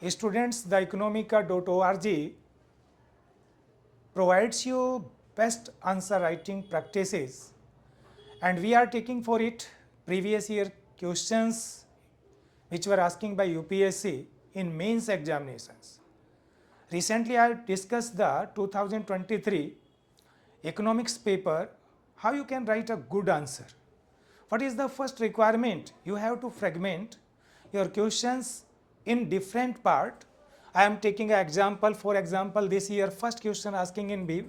Students, the economica.org provides you best answer writing practices, and we are taking for it previous year questions which were asking by UPSC in mains examinations. Recently I discussed the 2023 economics paper, how you can write a good answer. What is the first requirement? You have to fragment your questions in different part. I am taking an example. For example, this year first question asking in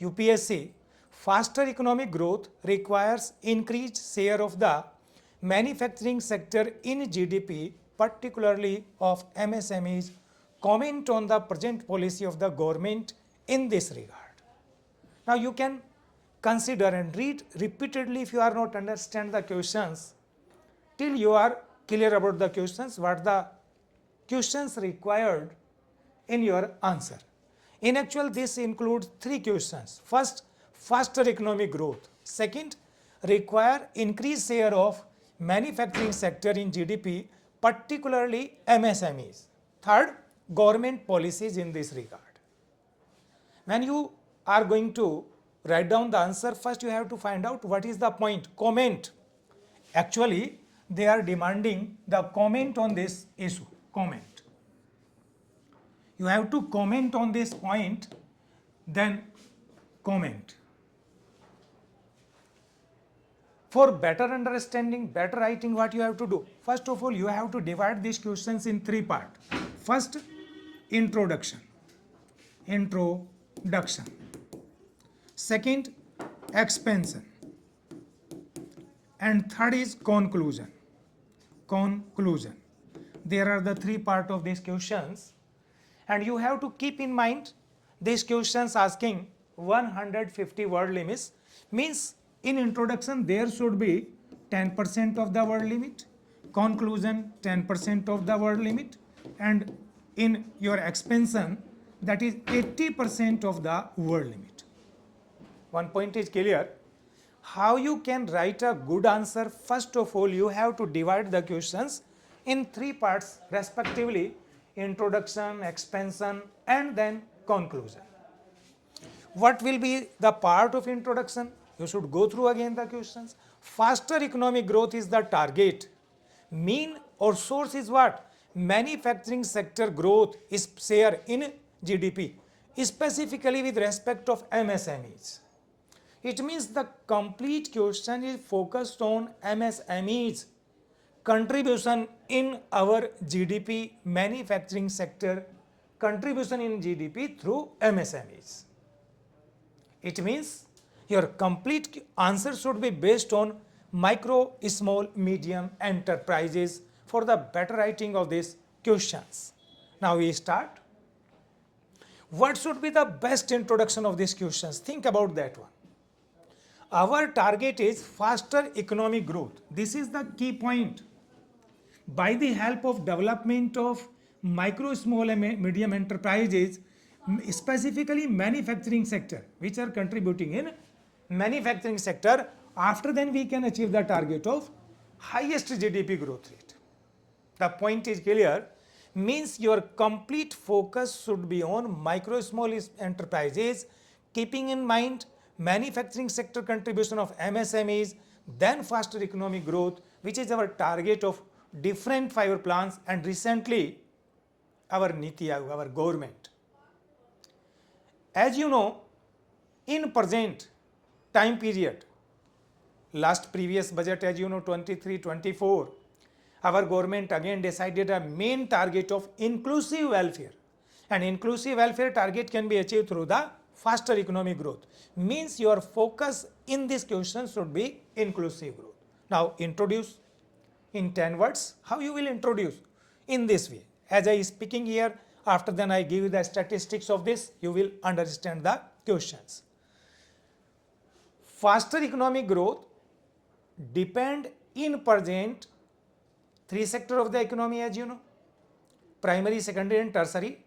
UPSC, faster economic growth requires increased share of the manufacturing sector in GDP, particularly of MSMEs. Comment on the present policy of the government in this regard. Now you can consider and read repeatedly if you are not understand the questions till you are clear about the questions, what the questions required in your answer. In actual, this includes three questions. First, faster economic growth. Second, require increased share of manufacturing sector in GDP, particularly MSMEs. Third, government policies in this regard. When you are going to write down the answer, first you have to find out what is the point. Comment. Actually, they are demanding the comment on this issue. Comment. You have to comment on this point, then comment. For better understanding, better writing, what you have to do? First of all, you have to divide these questions in three parts. First, introduction. Introduction. Second, expansion. And third is conclusion. Conclusion. There are the three parts of these questions. And you have to keep in mind these questions asking 150 word limits. Means in introduction there should be 10% of the word limit. Conclusion 10% of the word limit. And in your expansion that is 80% of the word limit. One point is clear. How you can write a good answer? First of all, you have to divide the questions in three parts respectively: introduction, expansion, and then conclusion. What will be the part of introduction? You should go through again the questions. Faster economic growth is the target. Mean or source is what? Manufacturing sector growth is share in GDP, specifically with respect of MSMEs. It means the complete question is focused on MSMEs contribution in our GDP, manufacturing sector contribution in GDP through MSMEs. It means your complete answer should be based on micro, small, medium enterprises for the better writing of these questions. Now we start. What should be the best introduction of these questions? Think about that one. Our target is faster economic growth. This is the key point. By the help of development of micro, small and medium enterprises, specifically manufacturing sector, which are contributing in manufacturing sector, after then we can achieve the target of highest GDP growth rate. The point is clear. Means your complete focus should be on micro, small enterprises, keeping in mind manufacturing sector contribution of MSMEs, then faster economic growth, which is our target of different 5 plans and recently our Niti Aayog, our government. As you know, in present time period, last previous budget, as you know, 23-24, our government again decided a main target of inclusive welfare. And inclusive welfare target can be achieved through the faster economic growth. Means your focus in this question should be inclusive growth. Now introduce in 10 words. How you will introduce? In this way. As I speaking here, after then I give you the statistics of this, you will understand the questions. Faster economic growth depend in present three sector of the economy, as you know: primary, secondary and tertiary.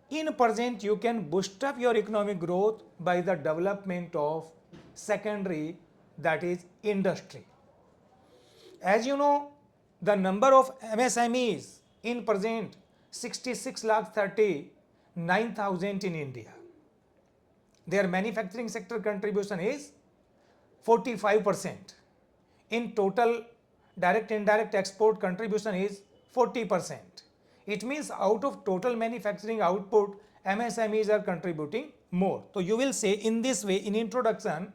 In present, you can boost up your economic growth by the development of secondary, that is industry. As you know, the number of MSMEs in present 66 lakh 39,000 in India. Their manufacturing sector contribution is 45%. In total direct indirect export contribution is 40%. It means out of total manufacturing output, MSMEs are contributing more. So you will say in this way in introduction,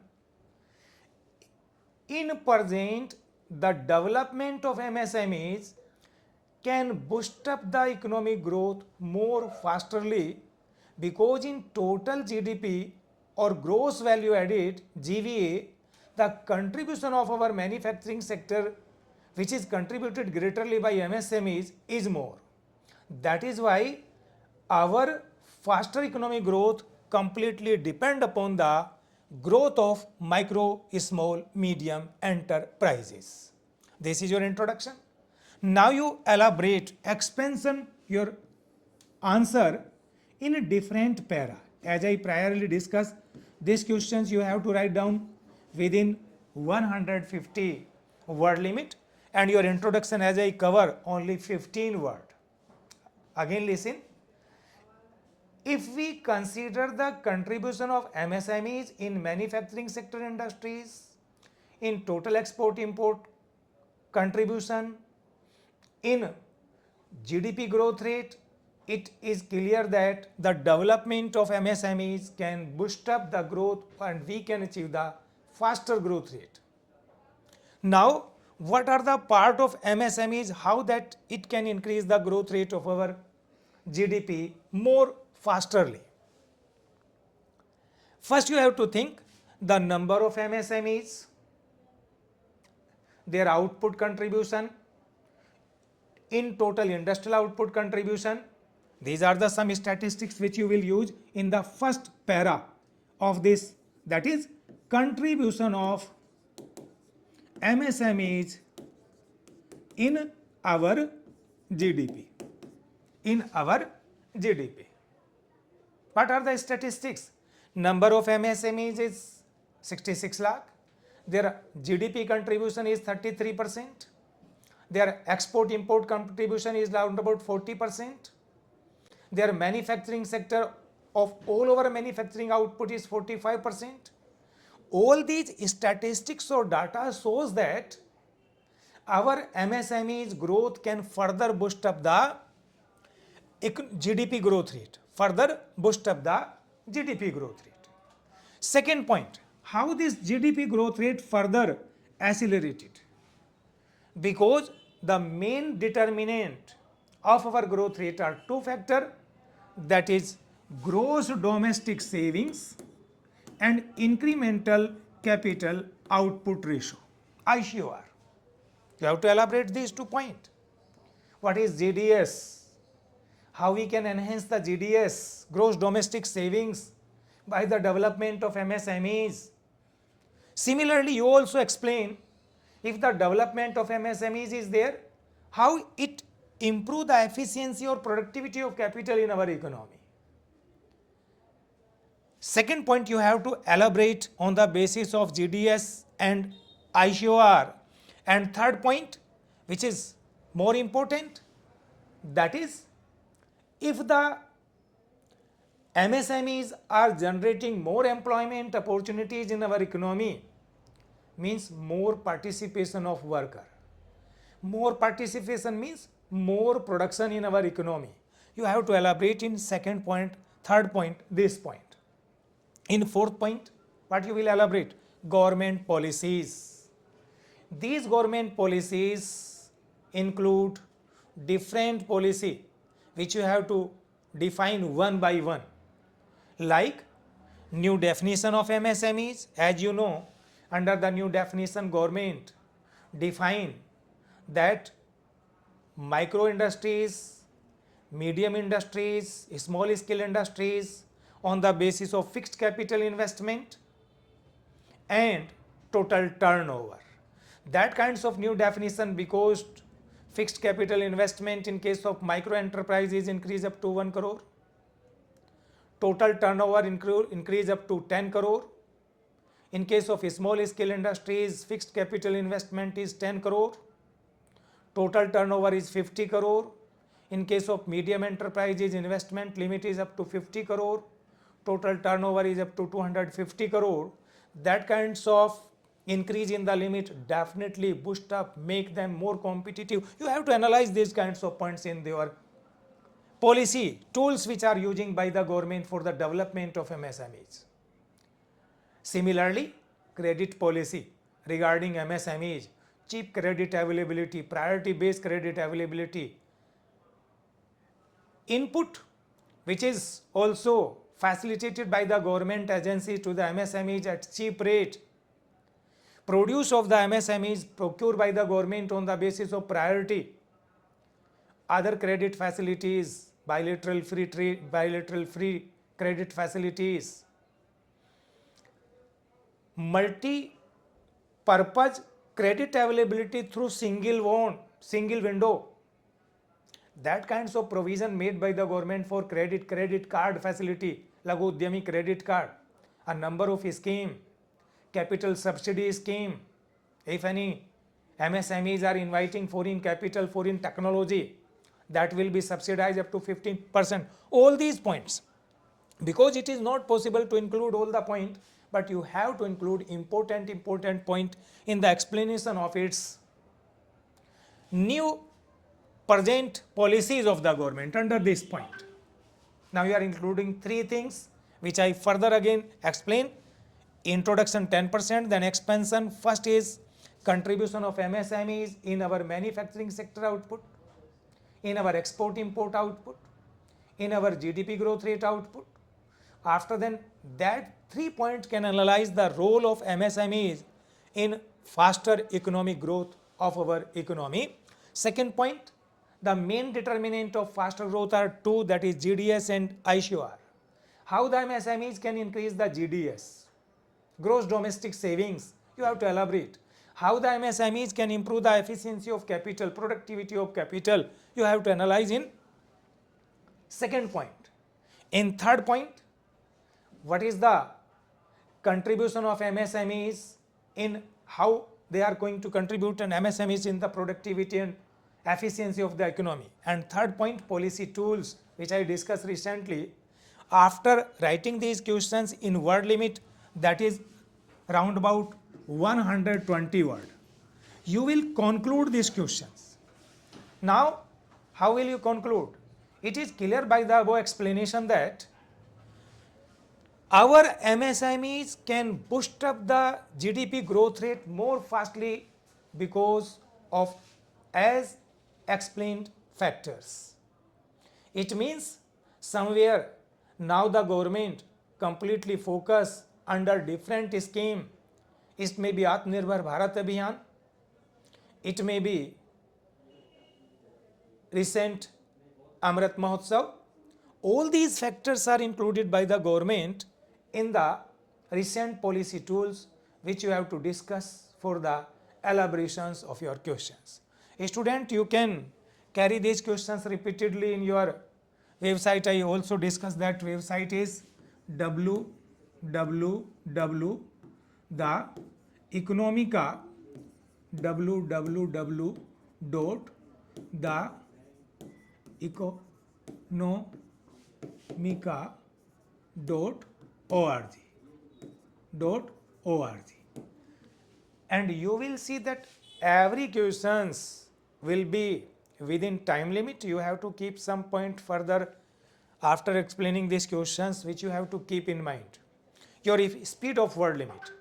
in present the development of MSMEs can boost up the economic growth more fasterly because in total GDP or gross value added GVA, the contribution of our manufacturing sector which is contributed greatly by MSMEs is more. That is why our faster economic growth completely depend upon the growth of micro, small, medium enterprises. This is your introduction. Now you elaborate, expansion your answer in a different para. As I priorly discussed, these questions you have to write down within 150 word limit, and your introduction as I cover only 15 word. Again listen, if we consider the contribution of MSMEs in manufacturing sector industries, in total export import contribution, in GDP growth rate, it is clear that the development of MSMEs can boost up the growth and we can achieve the faster growth rate. Now, what are the part of MSMEs, how that it can increase the growth rate of our GDP more fasterly? First you have to think the number of MSMEs, their output contribution, in total industrial output contribution. These are the some statistics which you will use in the first para of this, that is contribution of MSMEs in our GDP. In our GDP. What are the statistics? Number of MSMEs is 66 lakh. Their GDP contribution is 33%. Their export import contribution is around about 40%. Their manufacturing sector of all over manufacturing output is 45%. All these statistics or data shows that our MSME's growth can further boost up the GDP growth rate. Further boost up the GDP growth rate. Second point, how this GDP growth rate further accelerated? Because the main determinant of our growth rate are two factors, that is gross domestic savings and incremental capital output ratio, ICOR. You have to elaborate these 2 points. What is GDS? How we can enhance the GDS, gross domestic savings, by the development of MSMEs. Similarly, you also explain if the development of MSMEs is there, how it improve the efficiency or productivity of capital in our economy. Second point, you have to elaborate on the basis of GDS and ICOR. And third point, which is more important, that is if the MSMEs are generating more employment opportunities in our economy, means more participation of worker. More participation means more production in our economy. You have to elaborate in second point, third point, this point. In fourth point, what you will elaborate? Government policies. These government policies include different policy which you have to define one by one. Like new definition of MSMEs, as you know, under the new definition government define that micro industries, medium industries, small scale industries on the basis of fixed capital investment and total turnover. That kinds of new definition, because fixed capital investment in case of micro enterprises increase up to 1 crore. Total turnover increase up to 10 crore. In case of small scale industries, fixed capital investment is 10 crore. Total turnover is 50 crore. In case of medium enterprises, investment limit is up to 50 crore, total turnover is up to 250 crore. That kinds of increase in the limit definitely boost up, make them more competitive. You have to analyze these kinds of points in your policy tools which are using by the government for the development of MSMEs. Similarly, credit policy regarding MSMEs, cheap credit availability, priority based credit availability, input which is also facilitated by the government agencies to the MSMEs at cheap rate, produce of the MSMEs procured by the government on the basis of priority, other credit facilities, bilateral free credit facilities, multi-purpose credit availability through single window. That kinds of provision made by the government for credit card facility, Laghu Udyami credit card, a number of scheme, capital subsidy scheme. If any MSMEs are inviting foreign capital, foreign technology, that will be subsidized up to 15%. All these points, because it is not possible to include all the point, but you have to include important point in the explanation of its new present policies of the government under this point. Now you are including three things which I further again explain. Introduction 10%, then expansion. First is contribution of MSMEs in our manufacturing sector output, in our export import output, in our GDP growth rate output. After then, that 3 points can analyze the role of MSMEs in faster economic growth of our economy. Second point, the main determinant of faster growth are two, that is GDS and ICOR. How the MSMEs can increase the GDS, gross domestic savings, you have to elaborate. How the MSMEs can improve the efficiency of capital, productivity of capital, you have to analyze in second point. In third point, what is the contribution of MSMEs in how they are going to contribute and MSMEs in the productivity and efficiency of the economy. And third point, policy tools, which I discussed recently. After writing these questions in word limit, that is round about 120 word, you will conclude these questions. Now, how will you conclude? It is clear by the above explanation that our MSMEs can boost up the GDP growth rate more fastly because of as explained factors. It means somewhere now the government completely focus under different scheme. It may be Atmanirbhar Bharat Abhiyan, it may be recent Amrit Mahotsav. All these factors are included by the government in the recent policy tools which you have to discuss for the elaborations of your questions. A student, you can carry these questions repeatedly in your website. I also discussed that website is www.theeconomica.org. And you will see that every questions will be within time limit. You have to keep some point further after explaining these questions which you have to keep in mind. Your speed of word limit.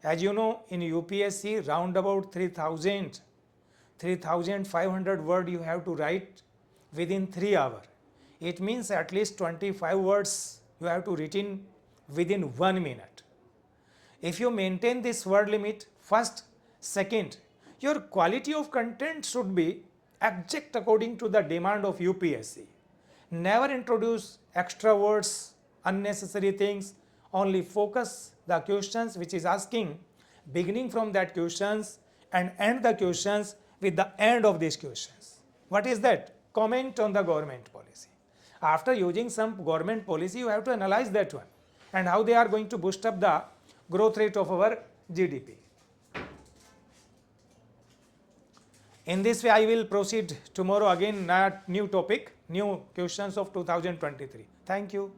As you know, in UPSC round about 3,500 word you have to write within 3 hours. It means at least 25 words you have to written within 1 minute. If you maintain this word limit, first, second, your quality of content should be exact according to the demand of UPSC. Never introduce extra words, unnecessary things, only focus the questions which is asking, beginning from that questions and end the questions with the end of these questions. What is that? Comment on the government policy. After using some government policy, you have to analyze that one and how they are going to boost up the growth rate of our GDP. In this way, I will proceed tomorrow again, new topic, new questions of 2023. Thank you.